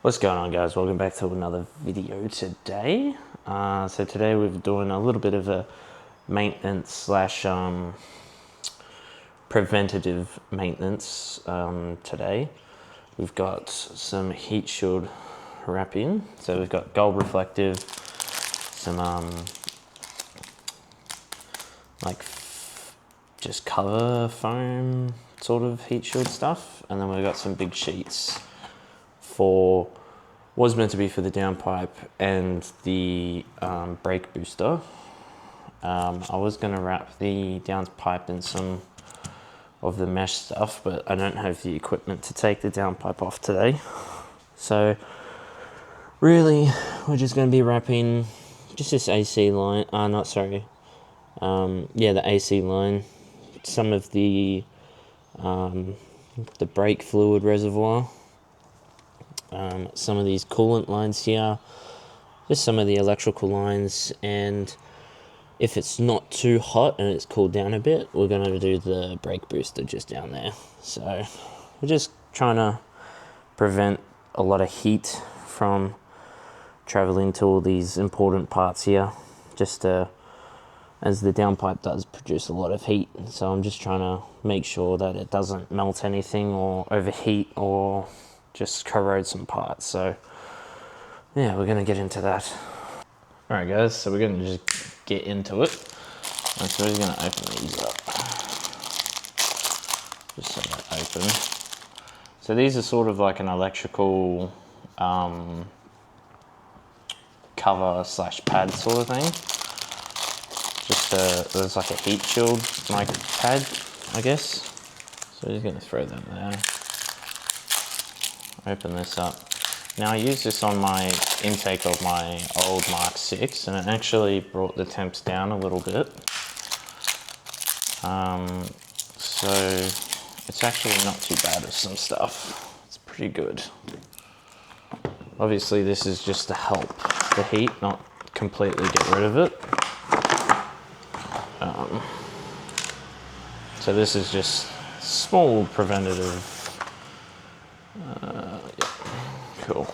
What's going on, guys? Welcome back to another video today. So today we're doing a little bit of a maintenance slash preventative maintenance today. We've got some heat shield wrapping. So we've got gold reflective, some just cover foam sort of heat shield stuff, and then we've got some big sheets for was meant to be for the downpipe and the brake booster. I was going to wrap the downpipe in some of the mesh stuff, but I don't have the equipment to take the downpipe off today. So really, we're just going to be wrapping just this AC line. The AC line. Some of the brake fluid reservoir. Some of these coolant lines here, just some of the electrical lines, and if it's not too hot and it's cooled down a bit, we're going to do the brake booster just down there. So we're just trying to prevent a lot of heat from traveling to all these important parts here, just as the downpipe does produce a lot of heat. So I'm just trying to make sure that it doesn't melt anything or overheat or just corrode some parts. So yeah, we're gonna get into that. All right, guys, so we're gonna just get into it. And so we're gonna open these up, just so they're open. So these are sort of like an electrical cover slash pad sort of thing. There's like a heat shield like pad, I guess. So we're just gonna throw them there. Open this up. Now I used this on my intake of my old Mark 6 and it actually brought the temps down a little bit. So it's actually not too bad with some stuff. It's pretty good. Obviously this is just to help the heat, not completely get rid of it. So this is just small preventative. Cool.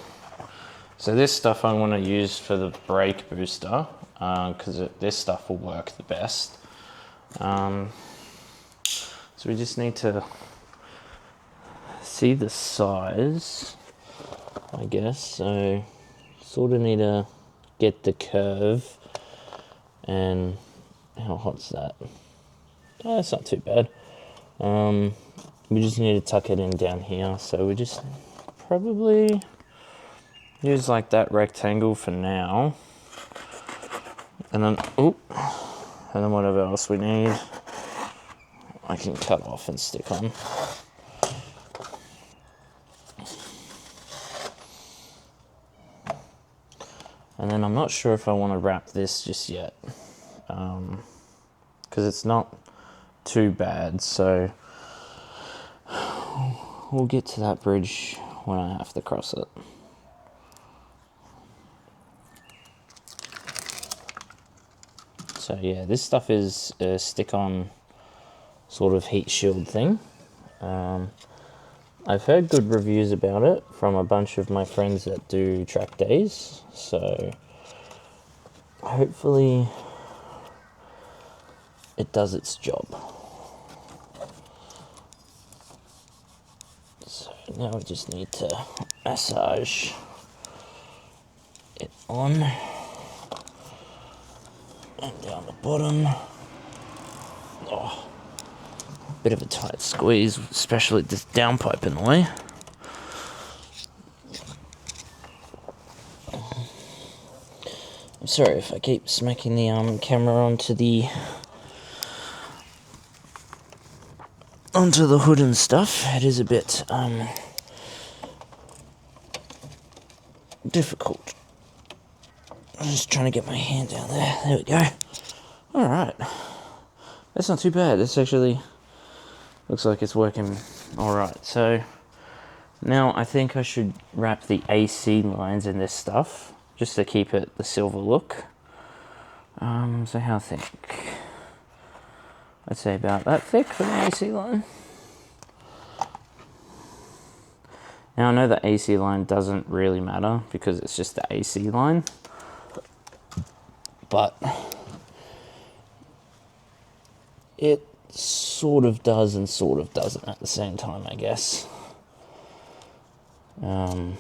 So this stuff I want to use for the brake booster because this stuff will work the best. So we just need to see the size, I guess. So sort of need to get the curve. And how hot's that? Oh, that's not too bad. We just need to tuck it in down here. So we just probably use like that rectangle for now, and then whatever else we need I can cut off and stick on. And then I'm not sure if I want to wrap this just yet, because it's not too bad. So we'll get to that bridge when I have to cross it. So yeah, this stuff is a stick-on sort of heat shield thing. I've heard good reviews about it from a bunch of my friends that do track days. So hopefully it does its job. So now we just need to massage it on and down the bottom. Oh, bit of a tight squeeze, especially this downpipe in the way. I'm sorry if I keep smacking the camera onto the hood and stuff. It is a bit difficult. I'm just trying to get my hand down there. There we go. Alright. That's not too bad. This actually looks like it's working alright. So now I think I should wrap the AC lines in this stuff just to keep it the silver look. So how thick? I'd say about that thick for the AC line. Now I know the AC line doesn't really matter because it's just the AC line, but it sort of does and sort of doesn't at the same time, I guess. Alright,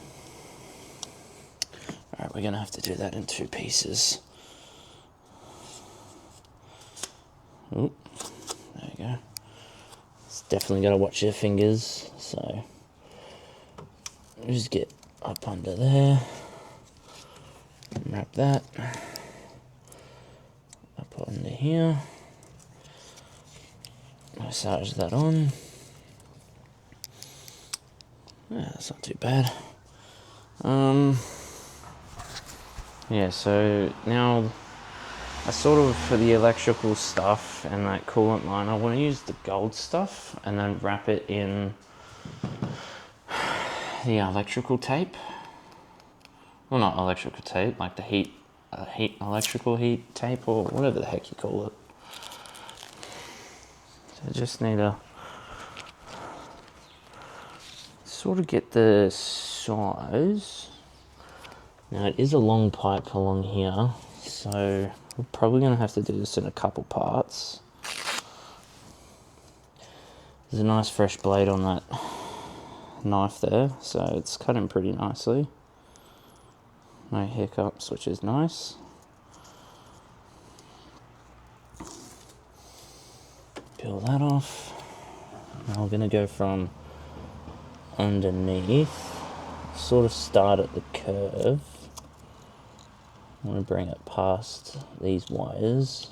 we're gonna have to do that in 2 pieces. Oop, there you go. It's definitely gotta watch your fingers, so just get up under there, wrap that up under here, massage that on. Yeah, that's not too bad. Yeah, so now I sort of, for the electrical stuff and that coolant line, I want to use the gold stuff and then wrap it in the electrical tape. Well, not electrical tape, like the electrical heat tape, or whatever the heck you call it. So I just need to sort of get the size. Now it is a long pipe along here, so we're probably going to have to do this in a couple parts. There's a nice fresh blade on that knife there, so it's cutting pretty nicely. No hiccups, which is nice. Peel that off. Now we're going to go from underneath, sort of start at the curve. I want to bring it past these wires.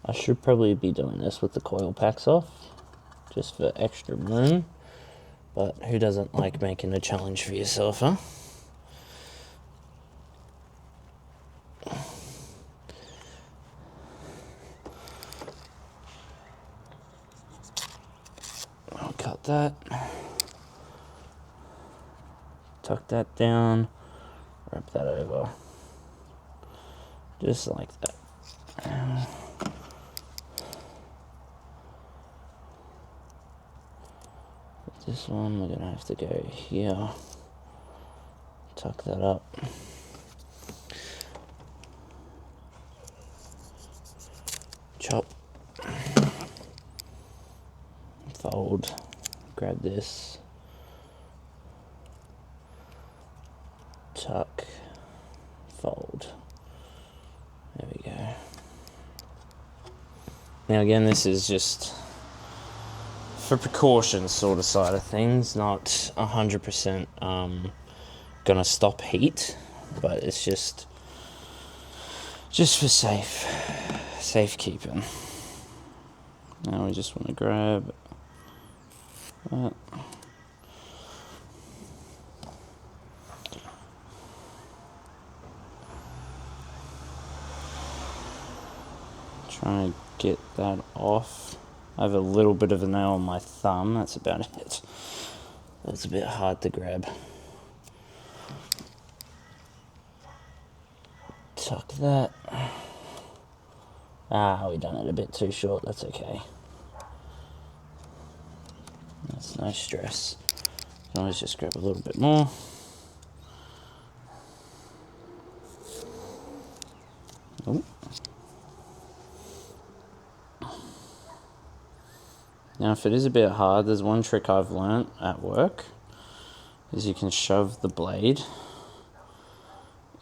I should probably be doing this with the coil packs off, just for extra room, but who doesn't like making a challenge for yourself, huh? I'll cut that, tuck that down, wrap that over, just like that. This one, we're gonna have to go here, tuck that up. Chop, fold, grab this, tuck, fold. There we go. Now again, this is just for precaution sort of side of things, not 100% gonna stop heat, but it's just for safekeeping. Now we just want to grab that. Try and get that off. I have a little bit of a nail on my thumb, that's about it. That's a bit hard to grab. Tuck that. Ah, we done it a bit too short, that's okay. That's no stress. You can always just grab a little bit more. Oh. Now if it is a bit hard, there's one trick I've learnt at work, is you can shove the blade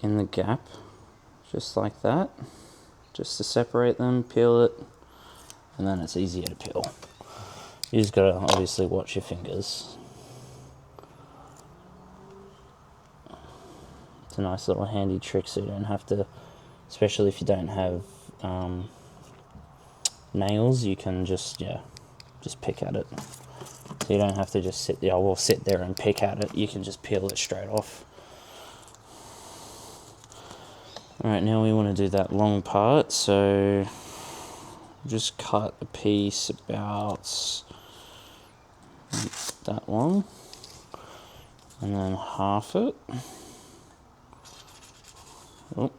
in the gap, just like that, just to separate them, peel it, and then it's easier to peel. You just gotta obviously watch your fingers. It's a nice little handy trick so you don't have to, especially if you don't have nails, you can just pick at it. So you don't have to just sit there and pick at it, you can just peel it straight off. Alright, now we want to do that long part, so just cut a piece about that long, and then half it. Oh,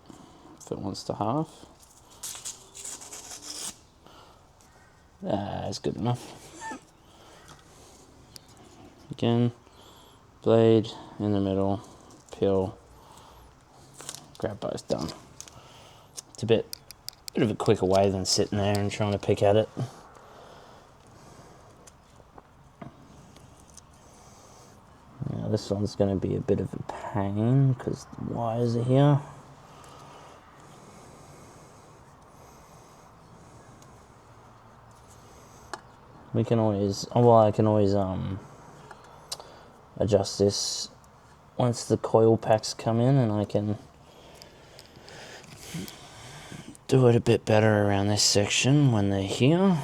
if it wants to half. That's good enough. Again, blade in the middle, peel, grab both, done. It's a bit of a quicker way than sitting there and trying to pick at it. Now this one's going to be a bit of a pain because the wires are here. We can always, I can always adjust this once the coil packs come in, and I can do it a bit better around this section when they're here.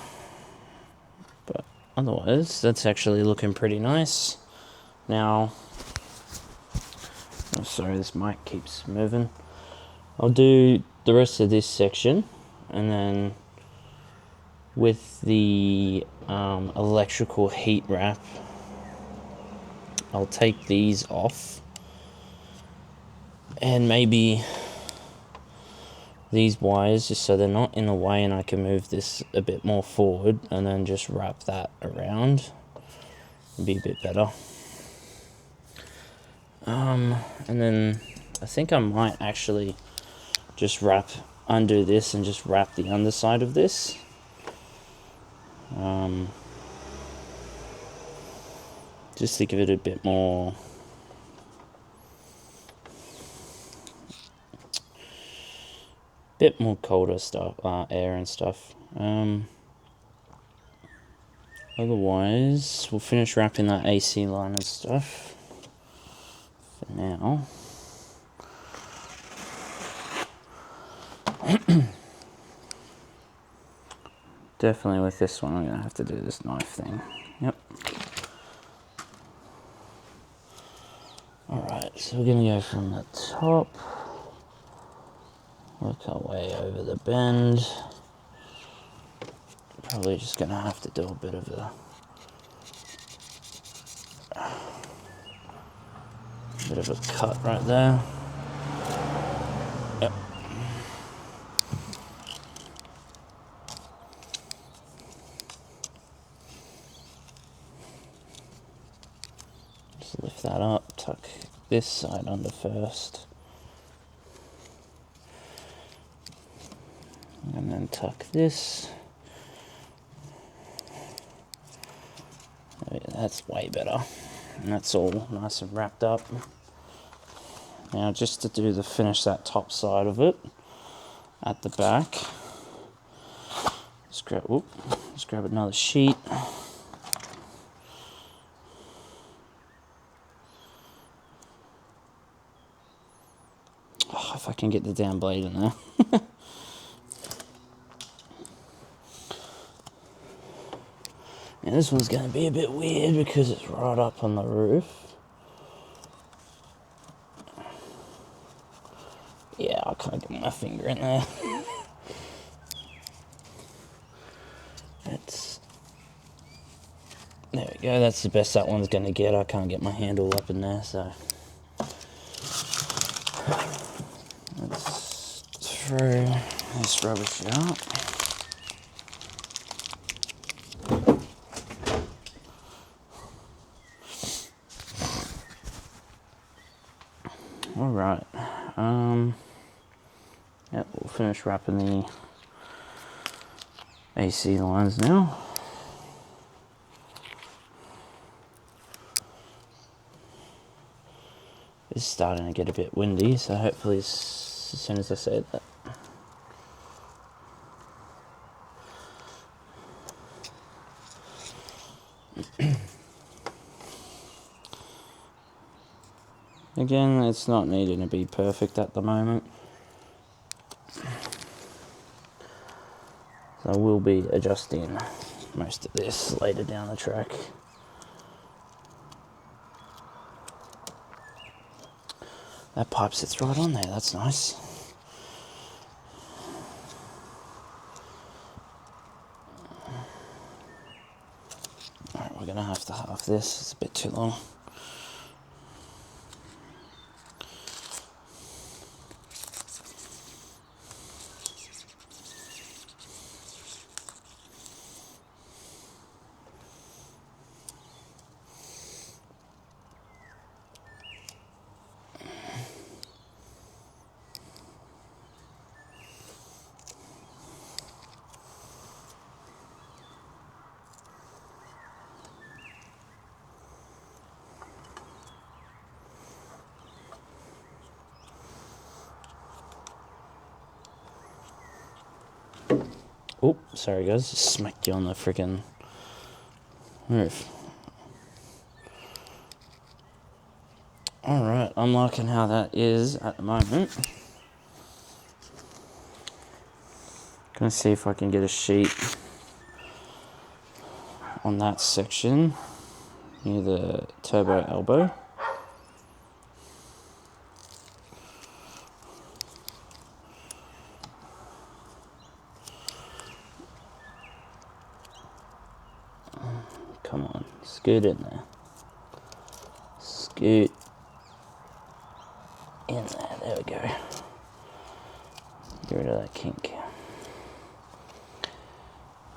But otherwise, that's actually looking pretty nice. Now, oh sorry, this mic keeps moving. I'll do the rest of this section, and then with the electrical heat wrap, I'll take these off, and maybe these wires just so they're not in the way and I can move this a bit more forward, and then just wrap that around. It'd be a bit better. And then I think I might actually just undo this and just wrap the underside of this. Just to give it a bit more colder stuff, air and stuff. Otherwise, we'll finish wrapping that AC line and stuff for now. Definitely with this one, I'm going to have to do this knife thing. Yep. Alright, so we're going to go from the top, work our way over the bend. Probably just going to have to do a bit of a cut right there. Yep. Just lift that up, tuck this side under first, and then tuck this. That's way better, and that's all nice and wrapped up. Now just to finish that top side of it at the back, just grab another sheet. Oh, if I can get the damn blade in there. Now this one's going to be a bit weird because it's right up on the roof. Yeah, I can't get my finger in there. There we go, that's the best that one's going to get. I can't get my hand all up in there, so let's throw this rubbish out. Alright, yep, we'll finish wrapping the AC lines now. It's starting to get a bit windy, so hopefully as soon as I say that. Again, it's not needing to be perfect at the moment. So I will be adjusting most of this later down the track. That pipe sits right on there, that's nice. Alright, we're gonna have to half this, it's a bit too long. Oh, sorry guys, just smacked you on the freaking roof. Alright, I'm liking how that is at the moment. Gonna see if I can get a sheet on that section near the turbo elbow. Come on, scoot in there. Scoot in there we go. Get rid of that kink.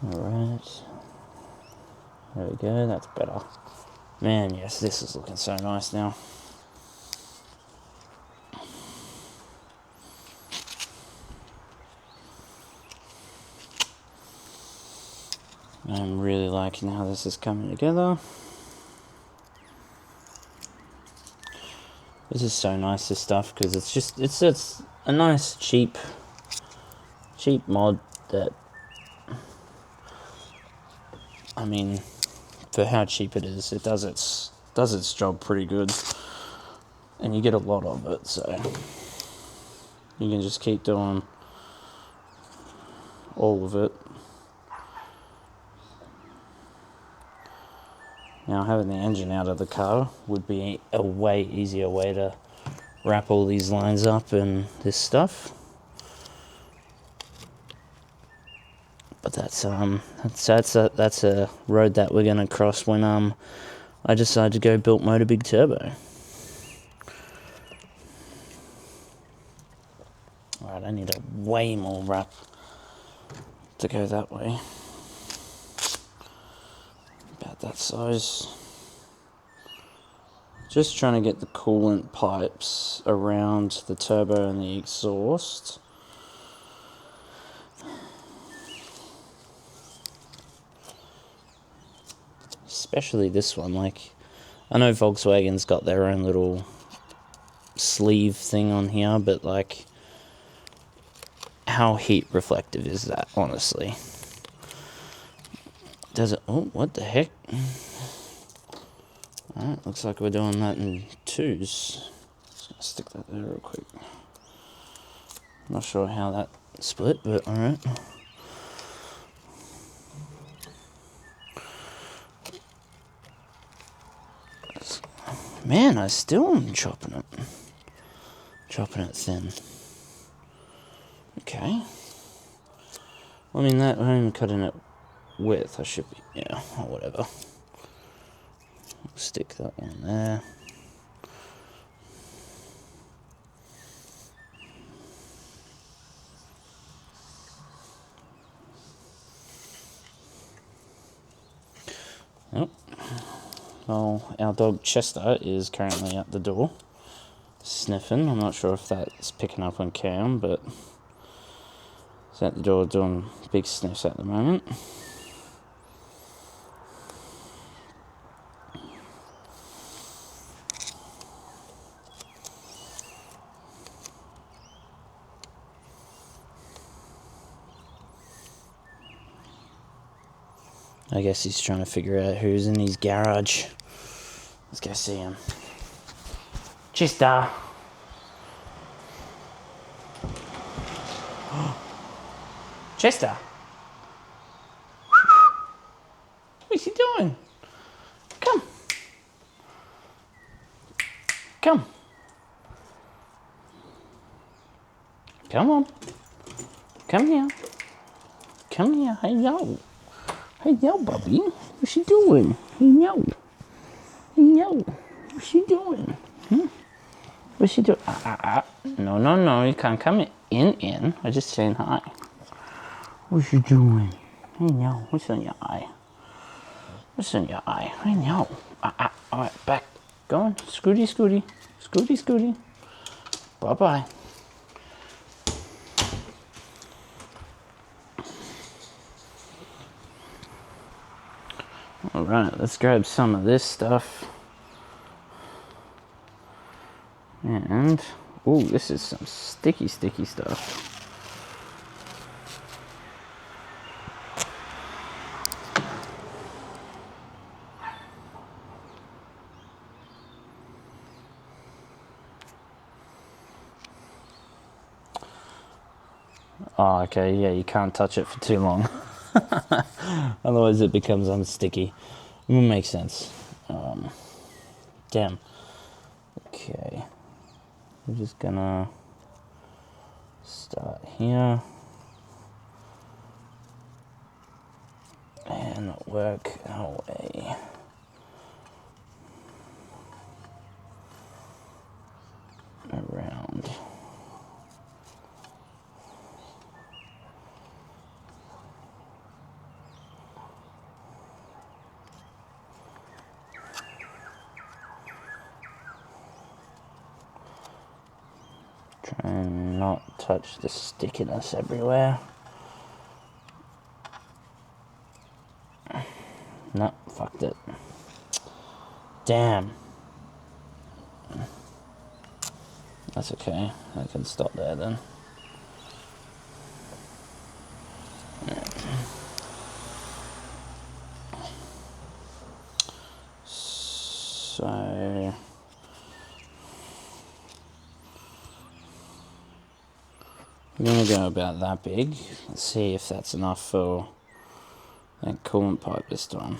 Alright. There we go, that's better. Man, yes, this is looking so nice now. I'm really liking how this is coming together. This is so nice, this stuff, because it's a nice cheap mod that, I mean, for how cheap it is, it does its job pretty good, and you get a lot of it, so you can just keep doing all of it. Now, having the engine out of the car would be a way easier way to wrap all these lines up and this stuff. But that's a road that we're gonna cross when I decide to go build motor big turbo. Alright, I need a way more wrap to go that way. About that size. Just trying to get the coolant pipes around the turbo and the exhaust. Especially this one, like, I know Volkswagen's got their own little sleeve thing on here, but like, how heat reflective is that, honestly? Does it, oh, what the heck? Alright, looks like we're doing that in twos. Just gonna stick that there real quick. Not sure how that split, but alright. Man, I still am chopping it thin. Okay. Well, I mean, that I'm cutting it width. I should be, yeah, or whatever. Stick that one there. Oh. Well, our dog Chester is currently at the door, sniffing. I'm not sure if that's picking up on cam, but he's at the door doing big sniffs at the moment. I guess he's trying to figure out who's in his garage. Let's go see him. Chester! Chester! What's he doing? Come! Come! Come on! Come here! Come here! Hey, yo! Hey, yo, Bubby. What's she doing? Hey, yo. Hey, yo. What's she doing? What's she doing? No, no, no. You can't come in. I'm just saying hi. What's she doing? Hey, yo. What's in your eye? What's in your eye? Hey, yo. All right, back. Go on. Scooty, scooty. Scooty, scooty. Bye-bye. Alright, let's grab some of this stuff. And, ooh, this is some sticky stuff. Oh, okay, yeah, you can't touch it for too long. Otherwise it becomes unsticky. It makes sense. Damn. Okay. We're just gonna start here. And work our way around. Try and not touch the stickiness everywhere. No, fucked it. Damn. That's okay. I can stop there then. So I'm gonna go about that big. Let's see if that's enough for that coolant pipe this time.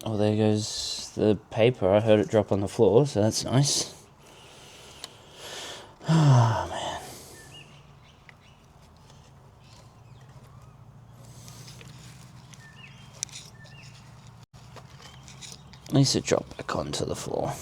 Oh, there goes the paper. I heard it drop on the floor, so that's nice. Oh, man. At least it dropped back onto the floor.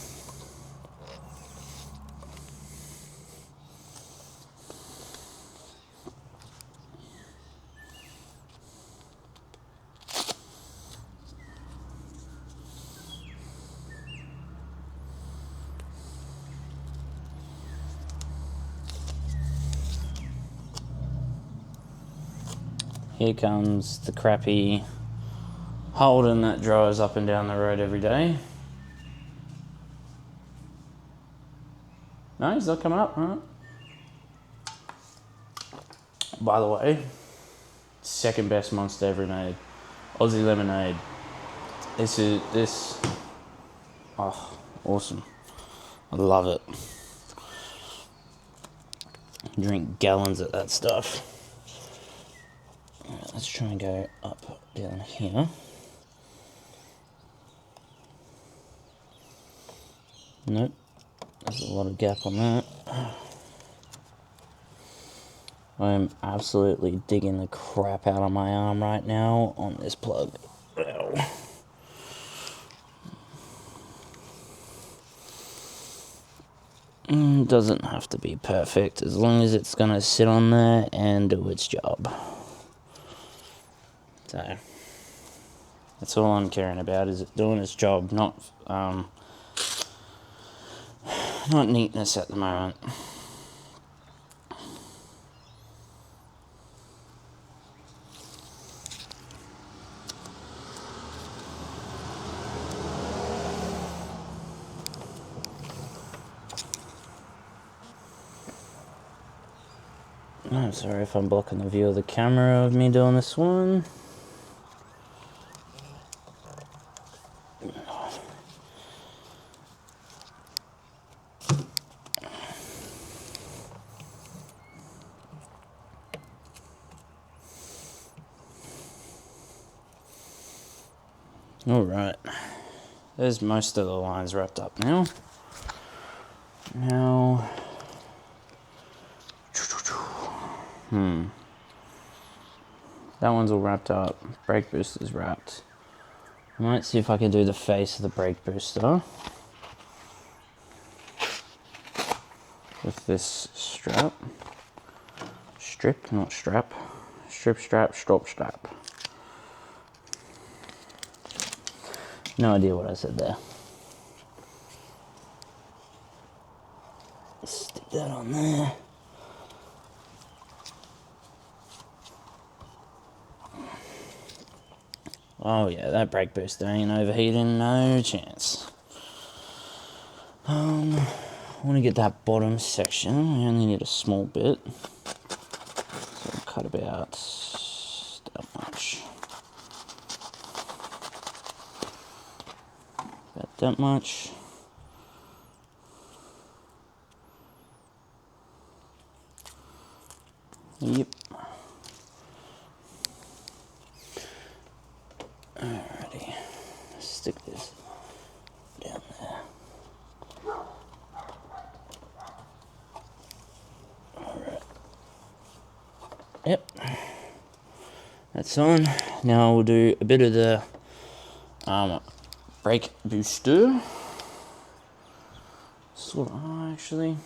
Here comes the crappy Holden that drives up and down the road every day. No, he's not coming up, huh? By the way, second best monster ever made. Aussie lemonade. This. Oh, awesome. I love it. Drink gallons of that stuff. Let's try and go up down here. Nope. There's a lot of gap on that. I am absolutely digging the crap out of my arm right now on this plug. Ow. Doesn't have to be perfect as long as it's gonna sit on there and do its job. So that's all I'm caring about, is it doing its job, not neatness at the moment. I'm sorry if I'm blocking the view of the camera of me doing this one. Alright, there's most of the lines wrapped up now. That one's all wrapped up. Brake booster's wrapped. I might see if I can do the face of the brake booster with this strap. Strip, not strap. Strip, strap, strop, strap. No idea what I said there. Stick that on there. Oh yeah, that brake booster ain't overheating, no chance. I want to get that bottom section. We only need a small bit. So I'll cut about that much. that much. Yep. Alrighty. Stick this down there. Alright. Yep. That's on. Now we'll do a bit of the brake booster. Sort of, actually.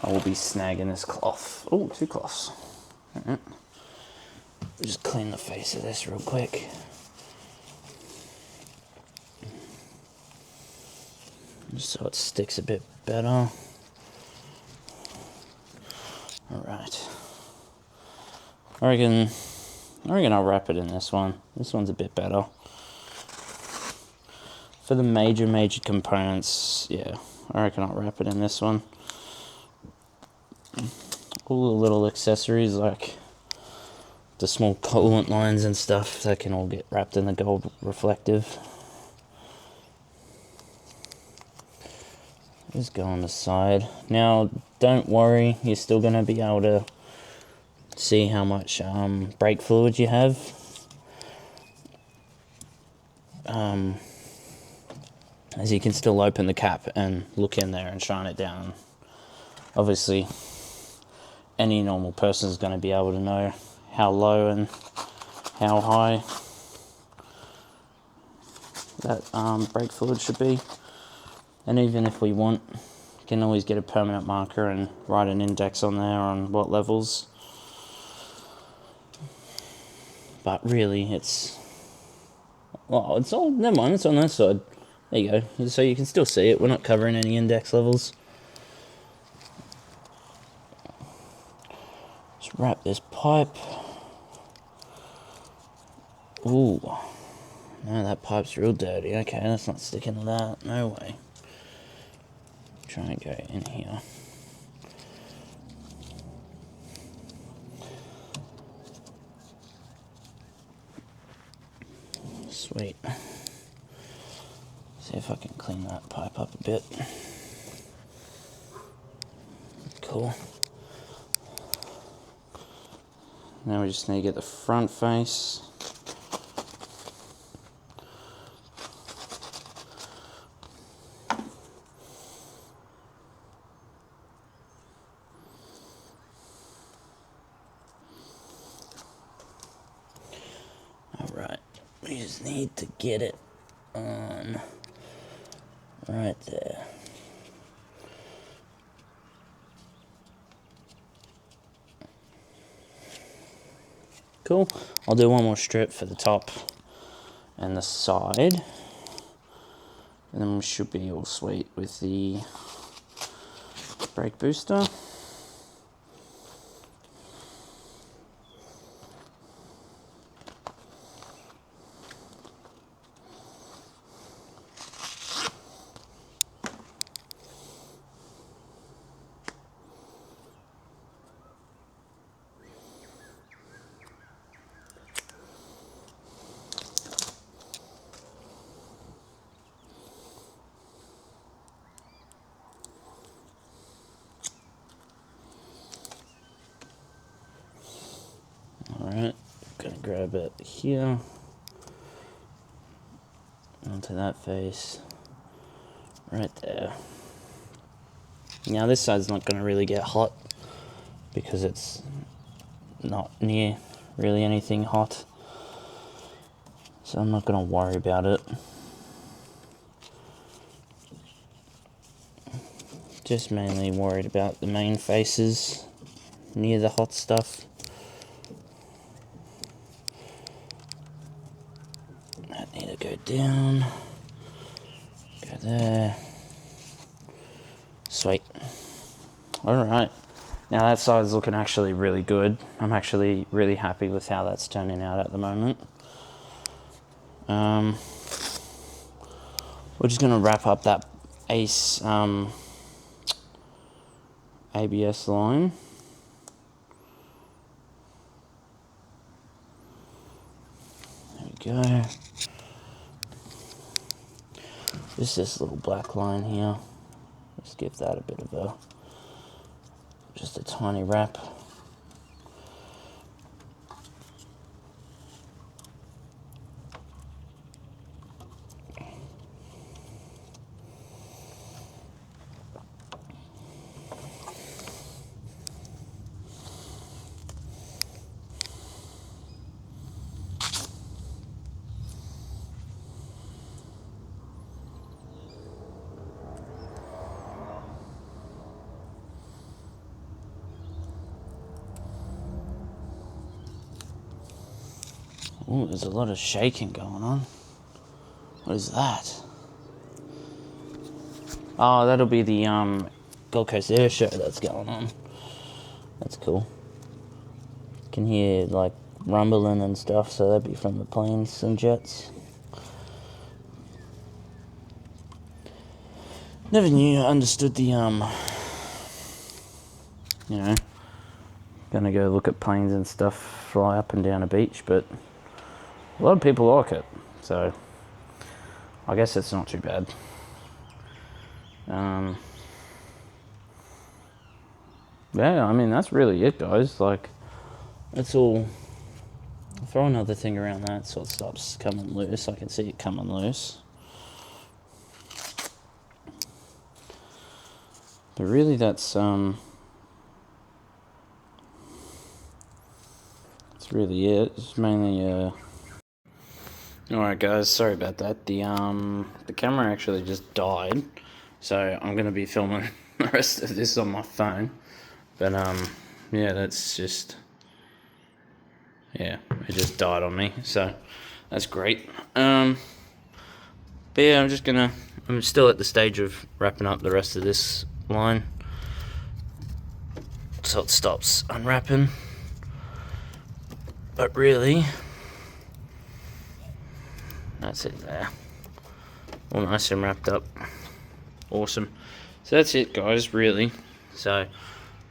I will be snagging this cloth. Oh, 2 cloths. Alright. Just clean the face of this real quick. Just so it sticks a bit better. Alright. I reckon I'll wrap it in this one. This one's a bit better. For the major components, yeah, I reckon I'll wrap it in this one. All the little accessories like the small coolant lines and stuff, that can all get wrapped in the gold reflective. Just go on the side. Now, don't worry, you're still going to be able to see how much brake fluid you have. As you can still open the cap and look in there and shine it down. Obviously, any normal person is going to be able to know how low and how high that brake fluid should be. And even if we want, you can always get a permanent marker and write an index on there on what levels. But really, it's all, never mind, it's on that side. There you go, so you can still see it. We're not covering any index levels. Just wrap this pipe. Ooh, no, that pipe's real dirty. Okay, that's not sticking to that, no way. Try and go in here. Sweet. See if I can clean that pipe up a bit. Cool. Now we just need to get the front face. Alright, we just need to get it on right there. Cool. I'll do one more strip for the top and the side. And then we should be all sweet with the brake booster. Alright, gonna grab it here, onto that face, right there. Now this side's not gonna really get hot because it's not near really anything hot, so I'm not gonna worry about it. Just mainly worried about the main faces near the hot stuff. That need to go down, go there. Sweet. Alright, now that side's looking actually really good. I'm actually really happy with how that's turning out at the moment. We're just going to wrap up that ACE ABS line. There we go. Just this little black line here. Just give that a bit of just a tiny wrap. Oh, there's a lot of shaking going on. What is that? Oh, that'll be the Gold Coast Air Show that's going on. That's cool. You can hear like rumbling and stuff, so that'd be from the planes and jets. Never knew, understood the you know, gonna go look at planes and stuff fly up and down a beach, but a lot of people like it, so I guess it's not too bad. Yeah, I mean, that's really it, guys. Like, that's all. I'll throw another thing around that so it stops coming loose. I can see it coming loose. But really, that's really it. It's mainly Alright guys, sorry about that. The camera actually just died, so I'm gonna be filming the rest of this on my phone. But yeah, that's just, yeah, it just died on me, so that's great. But yeah, I'm still at the stage of wrapping up the rest of this line so it stops unwrapping. But really, that's it there. All nice and wrapped up. Awesome. So that's it, guys, really. So,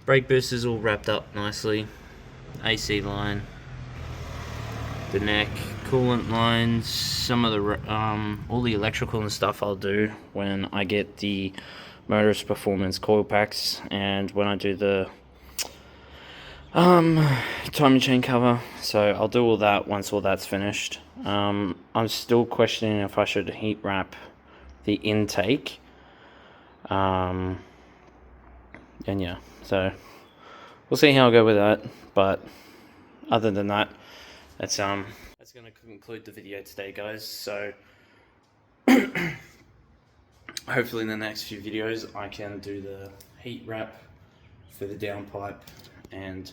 brake boosters all wrapped up nicely. AC line. The neck. Coolant lines. Some of the, all the electrical and stuff I'll do when I get the Motorist Performance coil packs and when I do the timing chain cover. So I'll do all that once all that's finished. I'm still questioning if I should heat wrap the intake. And yeah, so we'll see how I go with that. But other than that, that's going to conclude the video today, guys. So hopefully in the next few videos I can do the heat wrap for the downpipe and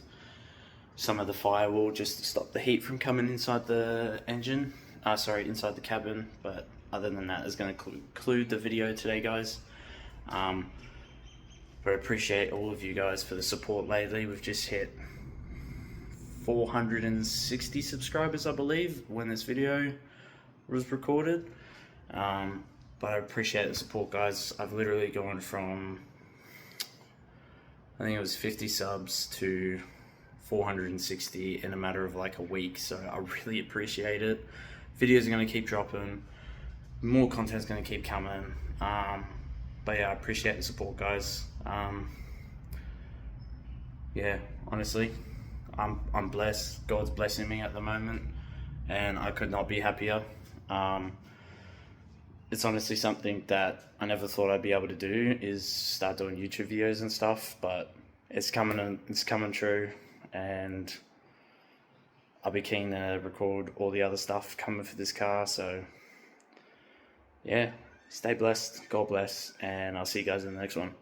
some of the firewall just to stop the heat from coming inside the engine, inside the cabin. But other than that, it's going to conclude the video today, guys. But I appreciate all of you guys for the support lately. We've just hit 460 subscribers, I believe, when this video was recorded. But I appreciate the support, guys. I've literally gone from, I think it was 50 subs to 460 in a matter of like a week, so I really appreciate it. Videos are going to keep dropping, more content's going to keep coming. But yeah, I appreciate the support, guys. Yeah, honestly, I'm blessed. God's blessing me at the moment, and I could not be happier. It's honestly something that I never thought I'd be able to do, is start doing YouTube videos and stuff, but it's coming true, and I'll be keen to record all the other stuff coming for this car. So yeah, stay blessed, God bless, and I'll see you guys in the next one.